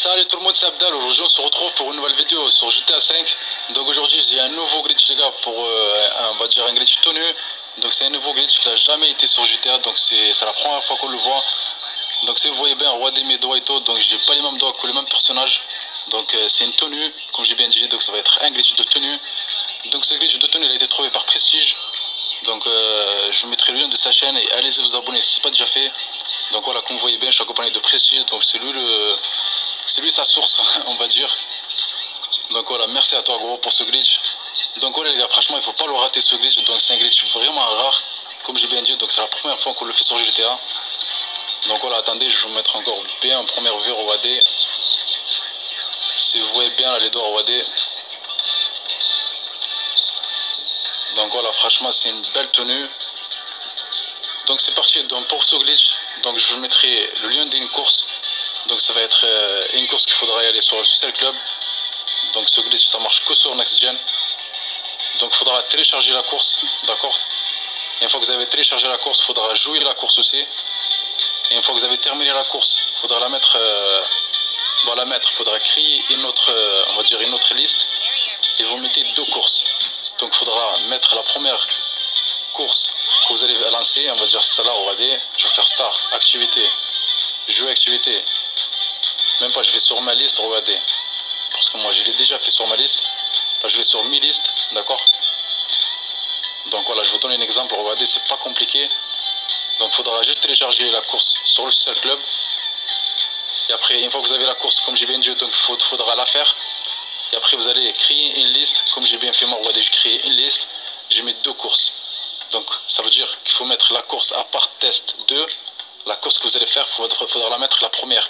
Salut tout le monde, c'est Abdel. Aujourd'hui on se retrouve pour une nouvelle vidéo sur GTA 5. Donc aujourd'hui j'ai un nouveau glitch les gars pour on va dire un glitch tenu. Donc c'est un nouveau glitch qui n'a jamais été sur GTA, donc c'est la première fois qu'on le voit. Donc si vous voyez bien, regardez mes doigts et tout, donc j'ai pas les mêmes doigts que le même personnage. Donc c'est une tenue, comme j'ai bien dit, donc ça va être un glitch de tenue. Donc ce glitch de tenue il a été trouvé par Prestige. Donc je vous mettrai le lien de sa chaîne et allez vous abonner si ce n'est pas déjà fait. Donc voilà, comme vous voyez bien, je suis accompagné de Prestige, donc c'est lui sa source, on va dire. Donc voilà, merci à toi gros pour ce glitch. Donc voilà les gars, franchement il faut pas le rater ce glitch, donc c'est un glitch vraiment rare, comme j'ai bien dit, donc c'est la première fois qu'on le fait sur GTA. Donc voilà, attendez, je vais vous mettre encore bien en première vue, regardez. Si vous voyez bien là, les doigts, regardez. Donc voilà, franchement c'est une belle tenue. Donc c'est parti, donc pour ce glitch, donc je vous mettrai le lien d'une course. Donc ça va être une course qu'il faudra y aller sur le Social Club. Donc ce glitch ça marche que sur Next Gen. Donc il faudra télécharger la course, d'accord. Et une fois que vous avez téléchargé la course, il faudra jouer la course aussi. Et une fois que vous avez terminé la course, il faudra la mettre, il faudra créer une autre, on va dire une autre liste. Et vous mettez deux courses. Donc il faudra mettre la première course que vous allez lancer, on va dire celle-là, regardez, je vais faire Start, activité, jeu activité. Même pas, je vais sur ma liste, regardez. Parce que moi je l'ai déjà fait sur ma liste. Là je vais sur mes listes, d'accord. Donc voilà, je vous donne un exemple, regardez, c'est pas compliqué. Donc il faudra juste télécharger la course sur le Social Club. Et après, une fois que vous avez la course, comme j'ai bien dit, donc il faudra la faire. Et après vous allez créer une liste, comme j'ai bien fait moi, regardez, je crée une liste, je mets deux courses. Donc ça veut dire qu'il faut mettre la course à part test 2. La course que vous allez faire, il faudra la mettre la première.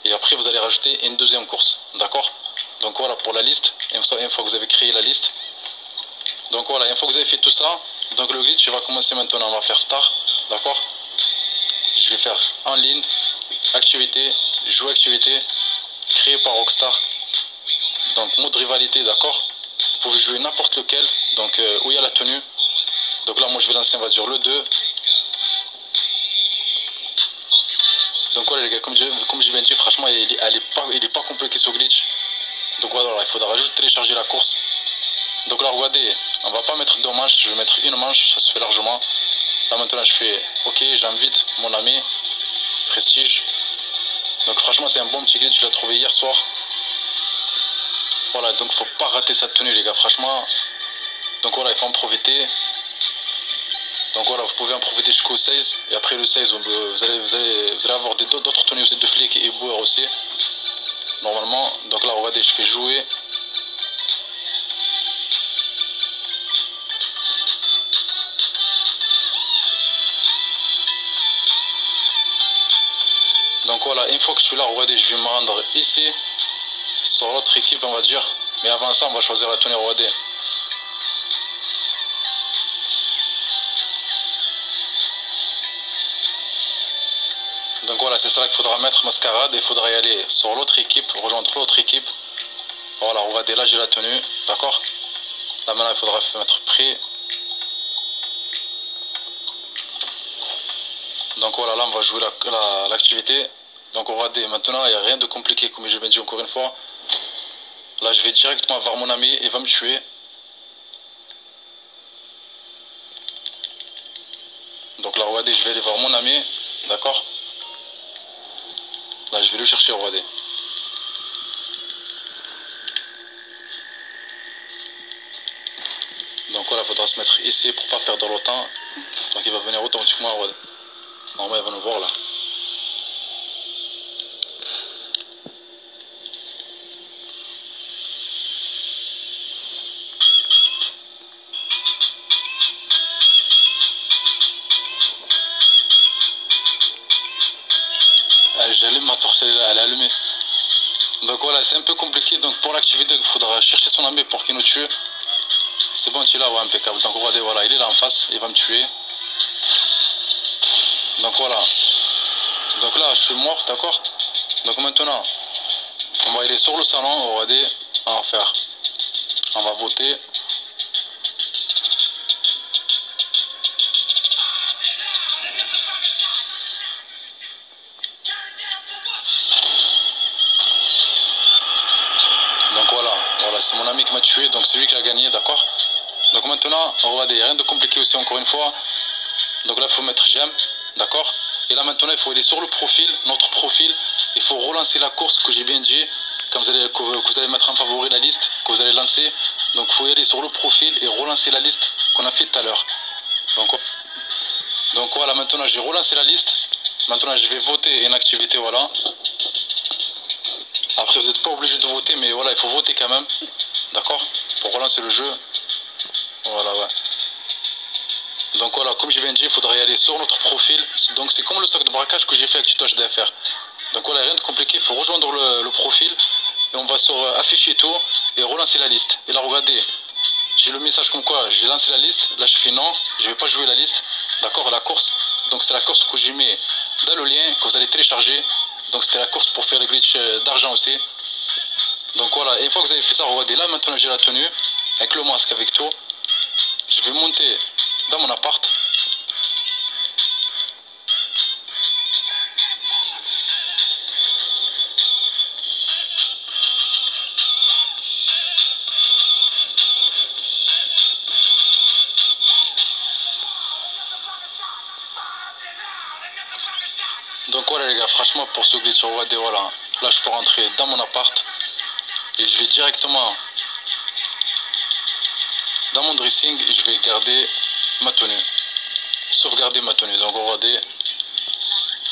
Et après vous allez rajouter une deuxième course. D'accord. Donc voilà pour la liste. Une fois que vous avez créé la liste. Donc voilà, une fois que vous avez fait tout ça, donc le glitch va commencer maintenant. On va faire Start. D'accord. Je vais faire en ligne, activité, jouer activité, créé par Rockstar. Donc mode rivalité, d'accord. Vous pouvez jouer n'importe lequel. Donc où il y a la tenue. Donc là moi je vais lancer, on va dire le 2. Donc voilà les gars, comme j'ai bien dit, franchement il est pas compliqué ce glitch. Donc voilà, il faudra juste télécharger la course. Donc là regardez, on va pas mettre deux manches, je vais mettre une manche, ça se fait largement. Là maintenant je fais ok, j'invite mon ami, Prestige. Donc franchement c'est un bon petit glitch, je l'ai trouvé hier soir. Voilà, donc faut pas rater cette tenue les gars, franchement. Donc voilà, il faut en profiter. Donc voilà, vous pouvez en profiter jusqu'au 16. Et après le 16, vous allez avoir d'autres tenues aussi de flics et boueurs aussi. Normalement, donc là regardez, je fais jouer. Donc voilà, une fois que je suis là, regardez, je vais me rendre ici, sur l'autre équipe on va dire. Mais avant ça, on va choisir la tenue, regardez. Donc voilà, c'est ça qu'il faudra mettre mascarade. Il faudra y aller sur l'autre équipe, rejoindre l'autre équipe. Voilà, regardez, là j'ai la tenue, d'accord. Là maintenant il faudra mettre prêt. Donc voilà, là on va jouer l'activité. Donc regardez, maintenant il n'y a rien de compliqué comme je viens de dire encore une fois. Là je vais directement voir mon ami, il va me tuer. Donc là regardez, je vais aller voir mon ami, d'accord. Là je vais le chercher, regardez. Donc voilà, il faudra se mettre ici pour ne pas perdre le temps. Donc il va venir automatiquement, regardez. Normalement il va nous voir là. J'allume ma torche, elle est allumée. Donc voilà, c'est un peu compliqué. Donc pour l'activité, il faudra chercher son ami pour qu'il nous tue. C'est bon, tu es là, ouais, impeccable. Donc regardez, voilà, il est là en face, il va me tuer. Donc voilà. Donc là, je suis mort, d'accord. Donc maintenant, on va aller sur le salon, regardez, on va faire. On va voter. m'a tué, donc c'est lui qui a gagné, d'accord. Donc maintenant, regardez, il n'y a rien de compliqué aussi encore une fois. Donc là, il faut mettre j'aime, d'accord. Et là maintenant, il faut aller sur le profil, notre profil. Il faut relancer la course que j'ai bien dit. Quand que vous allez mettre en favori la liste, que vous allez lancer. Donc il faut y aller sur le profil et relancer la liste qu'on a fait tout à l'heure. Donc voilà, maintenant j'ai relancé la liste. Maintenant je vais voter une activité, voilà. Après vous n'êtes pas obligé de voter, mais voilà, il faut voter quand même. D'accord. Pour relancer le jeu. Voilà, ouais. Donc voilà, comme je viens de dire, il faudra y aller sur notre profil. Donc c'est comme le sac de braquage que j'ai fait avec Tuto HDFR. Donc voilà, rien de compliqué, il faut rejoindre le profil. Et on va sur afficher tout et relancer la liste. Et là regardez, j'ai le message comme quoi j'ai lancé la liste. Là je fais non, je ne vais pas jouer la liste. D'accord, la course. Donc c'est la course que j'ai mis dans le lien que vous allez télécharger. Donc c'était la course pour faire le glitch d'argent aussi. Donc voilà, et une fois que vous avez fait ça, regardez là maintenant j'ai la tenue. Avec le masque, avec tout. Je vais monter dans mon appart. Donc voilà les gars, franchement pour ce glitch, regardez, voilà. Là je peux rentrer dans mon appart. Et je vais directement dans mon dressing et je vais garder ma tenue. Sauvegarder ma tenue. Donc regardez.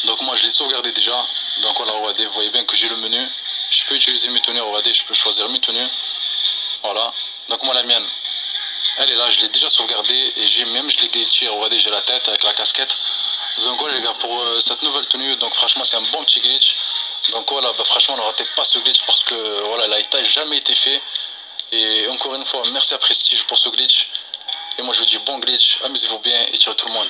Donc moi je l'ai sauvegardé déjà. Donc voilà, regardez, vous voyez bien que j'ai le menu. Je peux utiliser mes tenues, regardez, je peux choisir mes tenues. Voilà. Donc moi la mienne, elle est là, je l'ai déjà sauvegardée. Et j'ai même, je l'ai glitché, regardez, j'ai la tête avec la casquette. Donc voilà les gars, pour cette nouvelle tenue, donc franchement c'est un bon petit glitch. Donc voilà, bah, franchement ne ratez pas ce glitch parce que voilà, il n'a jamais été fait. Et encore une fois, merci à Prestige pour ce glitch. Et moi je vous dis bon glitch, amusez-vous bien et ciao tout le monde.